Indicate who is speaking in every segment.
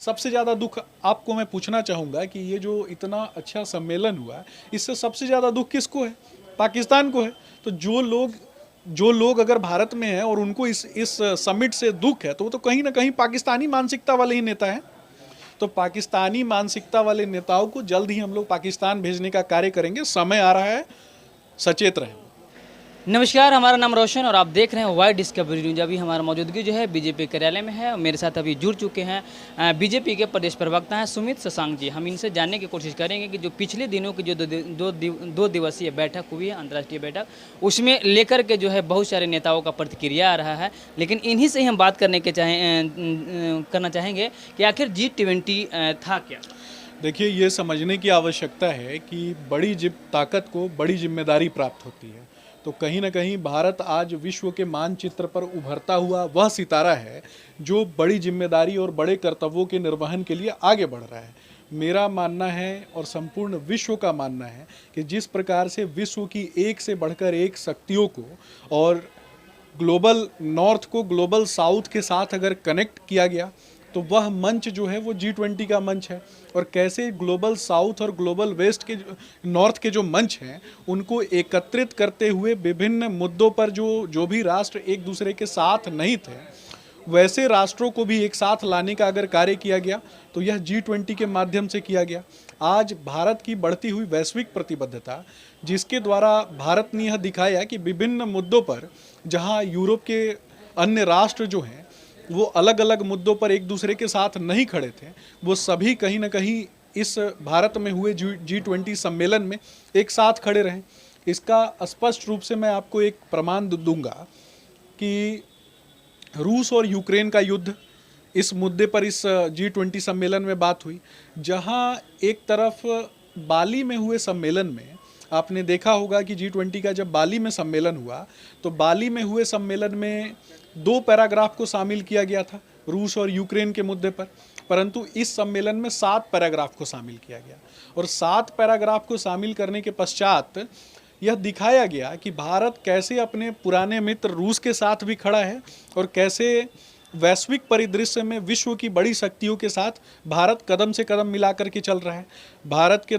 Speaker 1: सबसे ज़्यादा दुख आपको मैं पूछना चाहूँगा कि ये जो इतना अच्छा सम्मेलन हुआ है, इससे सबसे ज़्यादा दुख किसको है? पाकिस्तान को है। तो जो लोग अगर भारत में हैं और उनको इस समिट से दुख है, तो वो तो कहीं ना कहीं पाकिस्तानी मानसिकता वाले ही नेता हैं। तो पाकिस्तानी मानसिकता वाले नेताओं को जल्द ही हम लोग पाकिस्तान भेजने का कार्य करेंगे। समय आ रहा है, सचेत रहें।
Speaker 2: नमस्कार, हमारा नाम रोशन और आप देख रहे हैं वाई डिस्कवरी न्यूज। अभी हमारा मौजूदगी जो है बीजेपी कार्यालय में है और मेरे साथ अभी जुड़ चुके हैं बीजेपी के प्रदेश प्रवक्ता हैं सुमित शशांक जी। हम इनसे जानने की कोशिश करेंगे कि जो पिछले दिनों की जो दो दिवसीय बैठक हुई है, अंतर्राष्ट्रीय बैठक, उसमें लेकर के जो है बहुत सारे नेताओं का प्रतिक्रिया आ रहा है। लेकिन इन्हीं से ही हम बात करना चाहेंगे कि आखिर G20 था क्या।
Speaker 1: देखिए, ये समझने की आवश्यकता है कि बड़ी ताकत को बड़ी जिम्मेदारी प्राप्त होती है। तो कहीं ना कहीं भारत आज विश्व के मानचित्र पर उभरता हुआ वह सितारा है जो बड़ी जिम्मेदारी और बड़े कर्तव्यों के निर्वहन के लिए आगे बढ़ रहा है। मेरा मानना है और संपूर्ण विश्व का मानना है कि जिस प्रकार से विश्व की एक से बढ़कर एक शक्तियों को और ग्लोबल नॉर्थ को ग्लोबल साउथ के साथ अगर कनेक्ट किया गया, तो वह मंच जो है वो G20 का मंच है। और कैसे ग्लोबल साउथ और ग्लोबल वेस्ट के नॉर्थ के जो मंच हैं, उनको एकत्रित करते हुए विभिन्न मुद्दों पर जो भी राष्ट्र एक दूसरे के साथ नहीं थे, वैसे राष्ट्रों को भी एक साथ लाने का अगर कार्य किया गया, तो यह G20 के माध्यम से किया गया। आज भारत की बढ़ती हुई वैश्विक प्रतिबद्धता, जिसके द्वारा भारत ने यह दिखाया कि विभिन्न मुद्दों पर जहां यूरोप के अन्य राष्ट्र जो हैं वो अलग अलग मुद्दों पर एक दूसरे के साथ नहीं खड़े थे, वो सभी कहीं ना कहीं इस भारत में हुए G20 सम्मेलन में एक साथ खड़े रहे। इसका स्पष्ट रूप से मैं आपको एक प्रमाण दूंगा कि रूस और यूक्रेन का युद्ध, इस मुद्दे पर इस G20 सम्मेलन में बात हुई। जहां एक तरफ बाली में हुए सम्मेलन में आपने देखा होगा कि G20 का जब बाली में सम्मेलन हुआ, तो बाली में हुए सम्मेलन में 2 पैराग्राफ को शामिल किया गया था रूस और यूक्रेन के मुद्दे पर, परंतु इस सम्मेलन में 7 पैराग्राफ को शामिल किया गया। और 7 पैराग्राफ को शामिल करने के पश्चात यह दिखाया गया कि भारत कैसे अपने पुराने मित्र रूस के साथ भी खड़ा है और कैसे वैश्विक परिदृश्य में विश्व की बड़ी शक्तियों के साथ भारत कदम से कदम मिलाकर के चल रहा है। भारत के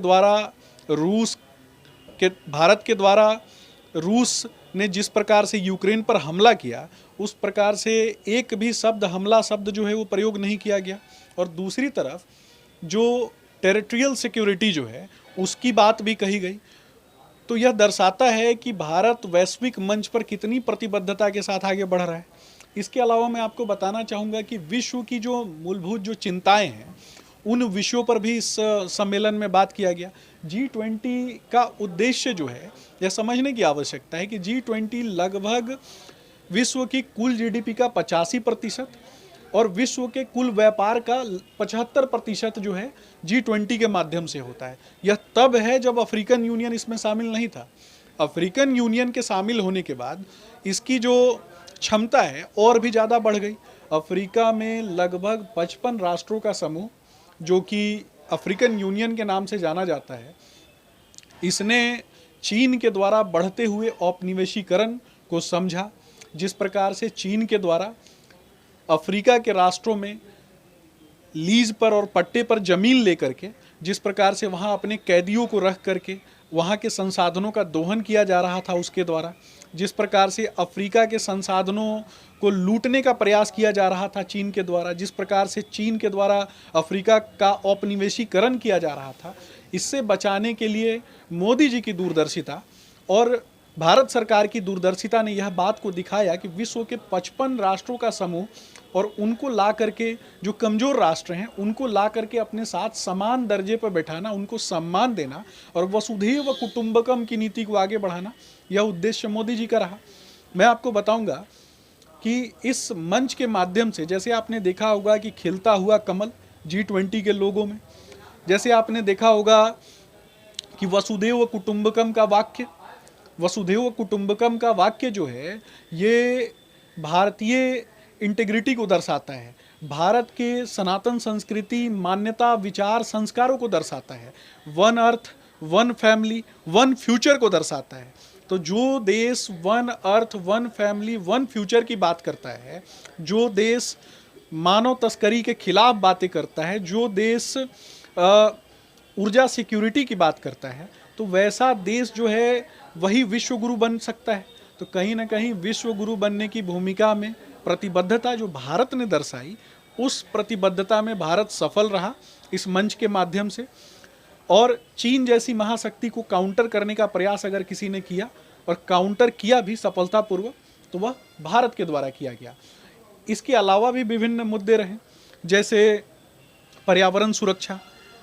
Speaker 1: द्वारा रूस ने जिस प्रकार से यूक्रेन पर हमला किया, उस प्रकार से एक भी हमला शब्द जो है वो प्रयोग नहीं किया गया। और दूसरी तरफ जो टेरिटोरियल सिक्योरिटी जो है उसकी बात भी कही गई। तो यह दर्शाता है कि भारत वैश्विक मंच पर कितनी प्रतिबद्धता के साथ आगे बढ़ रहा है। इसके अलावा मैं आपको बताना चाहूँगा कि विश्व की जो मूलभूत जो चिंताएं हैं, उन विषयों पर भी इस सम्मेलन में बात किया गया। G20 का उद्देश्य जो है, यह समझने की आवश्यकता है कि G20 लगभग विश्व की कुल GDP का 85% और विश्व के कुल व्यापार का 75% जो है G20 के माध्यम से होता है। यह तब है जब अफ्रीकन यूनियन इसमें शामिल नहीं था। अफ्रीकन यूनियन के शामिल होने के बाद इसकी जो क्षमता है और भी ज़्यादा बढ़ गई। अफ्रीका में लगभग 55 राष्ट्रों का समूह, जो कि अफ्रीकन यूनियन के नाम से जाना जाता है, इसने चीन के द्वारा बढ़ते हुए औपनिवेशीकरण को समझा। जिस प्रकार से चीन के द्वारा अफ्रीका के राष्ट्रों में लीज पर और पट्टे पर ज़मीन लेकर के जिस प्रकार से वहाँ अपने कैदियों को रख करके वहाँ के संसाधनों का दोहन किया जा रहा था, उसके द्वारा जिस प्रकार से अफ्रीका के संसाधनों को लूटने का प्रयास किया जा रहा था चीन के द्वारा, जिस प्रकार से चीन के द्वारा अफ्रीका का औपनिवेशीकरण किया जा रहा था, इससे बचाने के लिए मोदी जी की दूरदर्शिता और भारत सरकार की दूरदर्शिता ने यह बात को दिखाया कि विश्व के 55 राष्ट्रों का समूह और उनको ला करके, जो कमज़ोर राष्ट्र हैं उनको ला करके अपने साथ समान दर्जे पर बैठाना, उनको सम्मान देना और वसुधैव कुटुंबकम की नीति को आगे बढ़ाना, यह उद्देश्य मोदी जी का रहा। मैं आपको बताऊंगा कि इस मंच के माध्यम से, जैसे आपने देखा होगा कि खिलता हुआ कमल G20 के लोगों में, जैसे आपने देखा होगा कि वसुधैव कुटुंबकम का वाक्य जो है, ये भारतीय इंटीग्रिटी को दर्शाता है, भारत के सनातन संस्कृति, मान्यता, विचार, संस्कारों को दर्शाता है, one earth, one family, one future को दर्शाता है। तो जो देश one earth, one family, one future की बात करता है, जो देश मानव तस्करी के खिलाफ बातें करता है, जो देश ऊर्जा सिक्योरिटी की बात करता है, तो वैसा देश जो है वही विश्व गुरु बन सकता है। तो कहीं ना कहीं विश्व गुरु बनने की भूमिका में प्रतिबद्धता जो भारत ने दर्शाई, उस प्रतिबद्धता में भारत सफल रहा इस मंच के माध्यम से। और चीन जैसी महाशक्ति को काउंटर करने का प्रयास अगर किसी ने किया और काउंटर किया भी सफलतापूर्वक, तो वह भारत के द्वारा किया गया। इसके अलावा भी विभिन्न मुद्दे रहे, जैसे पर्यावरण सुरक्षा,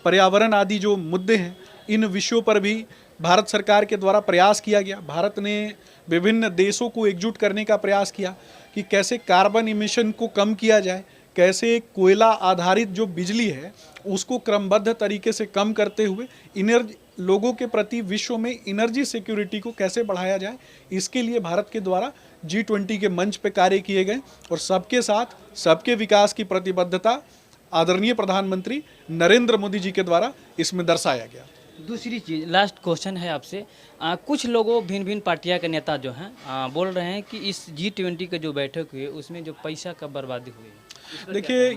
Speaker 1: पर्यावरण आदि जो मुद्दे हैं, इन विषयों पर भी भारत सरकार के द्वारा प्रयास किया गया। भारत ने विभिन्न देशों को एकजुट करने का प्रयास किया कि कैसे कार्बन इमिशन को कम किया जाए, कैसे कोयला आधारित जो बिजली है उसको क्रमबद्ध तरीके से कम करते हुए लोगों के प्रति विश्व में एनर्जी सिक्योरिटी को कैसे बढ़ाया जाए। इसके लिए भारत के द्वारा G20 के मंच पे कार्य किए गए और सबके साथ सबके विकास की प्रतिबद्धता आदरणीय प्रधानमंत्री नरेंद्र मोदी जी के द्वारा इसमें दर्शाया गया।
Speaker 2: दूसरी चीज़, लास्ट क्वेश्चन है आपसे। कुछ लोगों भिन्न भिन्न पार्टियां के नेता जो हैं बोल रहे हैं कि इस G20 के जो बैठक हुई उसमें जो पैसा का बर्बादी हुई है।
Speaker 1: देखिए,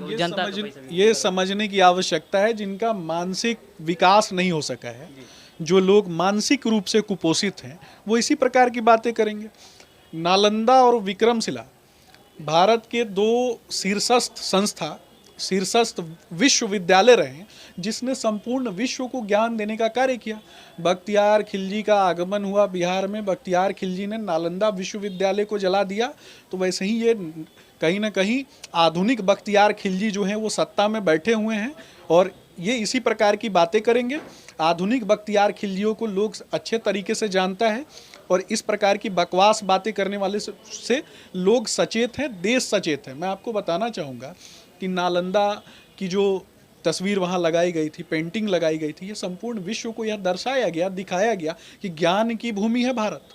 Speaker 1: ये समझने की आवश्यकता है जिनका मानसिक विकास नहीं हो सका है, जो लोग मानसिक रूप से कुपोषित हैं, वो इसी प्रकार की बातें करेंगे। नालंदा और विक्रमशिला भारत के दो शीर्षस्थ विश्वविद्यालय रहे जिसने संपूर्ण विश्व को ज्ञान देने का कार्य किया। बख्तियार खिलजी का आगमन हुआ बिहार में, बख्तियार खिलजी ने नालंदा विश्वविद्यालय को जला दिया। तो वैसे ही ये कहीं ना कहीं आधुनिक बख्तियार खिलजी जो हैं वो सत्ता में बैठे हुए हैं और ये इसी प्रकार की बातें करेंगे। आधुनिक बख्तियार खिलजियों को लोग अच्छे तरीके से जानता है और इस प्रकार की बकवास बातें करने वाले से लोग सचेत हैं, देश सचेत है। मैं आपको बताना चाहूँगा कि नालंदा की जो तस्वीर वहाँ लगाई गई थी, पेंटिंग लगाई गई थी, ये संपूर्ण विश्व को यह दर्शाया गया, दिखाया गया कि ज्ञान की भूमि है भारत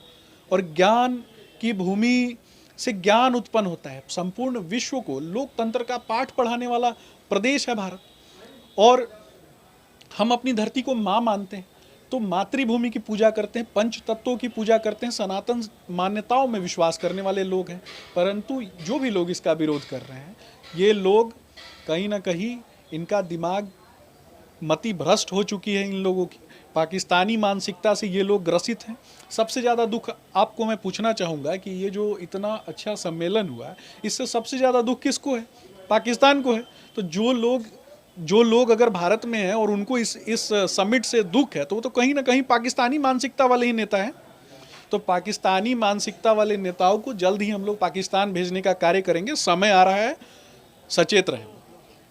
Speaker 1: और ज्ञान की भूमि से ज्ञान उत्पन्न होता है। संपूर्ण विश्व को लोकतंत्र का पाठ पढ़ाने वाला प्रदेश है भारत और हम अपनी धरती को माँ मानते हैं, तो मातृभूमि की पूजा करते हैं, पंच तत्वों की पूजा करते हैं, सनातन मान्यताओं में विश्वास करने वाले लोग हैं। परंतु जो भी लोग इसका विरोध कर रहे हैं, ये लोग कहीं ना कहीं इनका दिमाग मति भ्रष्ट हो चुकी है। इन लोगों की पाकिस्तानी मानसिकता से ये लोग ग्रसित हैं। सबसे ज़्यादा दुख आपको मैं पूछना चाहूँगा कि ये जो इतना अच्छा सम्मेलन हुआ, इससे सबसे ज़्यादा दुख किसको है? पाकिस्तान को है। तो जो लोग अगर भारत में हैं और उनको इस समिट से दुख है, तो वो तो कहीं ना कहीं पाकिस्तानी मानसिकता वाले ही नेता हैं। तो पाकिस्तानी मानसिकता वाले नेताओं को जल्द ही हम लोग पाकिस्तान भेजने का कार्य करेंगे। समय आ रहा है, सचेत रहें।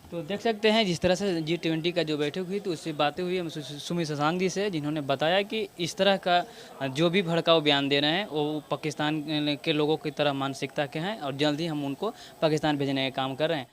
Speaker 2: तो देख सकते हैं जिस तरह से G20 का जो बैठक हुई तो उससे बातें हुई हम सुमित शशांक जी से, जिन्होंने बताया कि इस तरह का जो भी भड़काऊ बयान दे रहे हैं वो पाकिस्तान के लोगों की तरह मानसिकता के हैं और जल्द ही हम उनको पाकिस्तान भेजने का काम कर रहे हैं।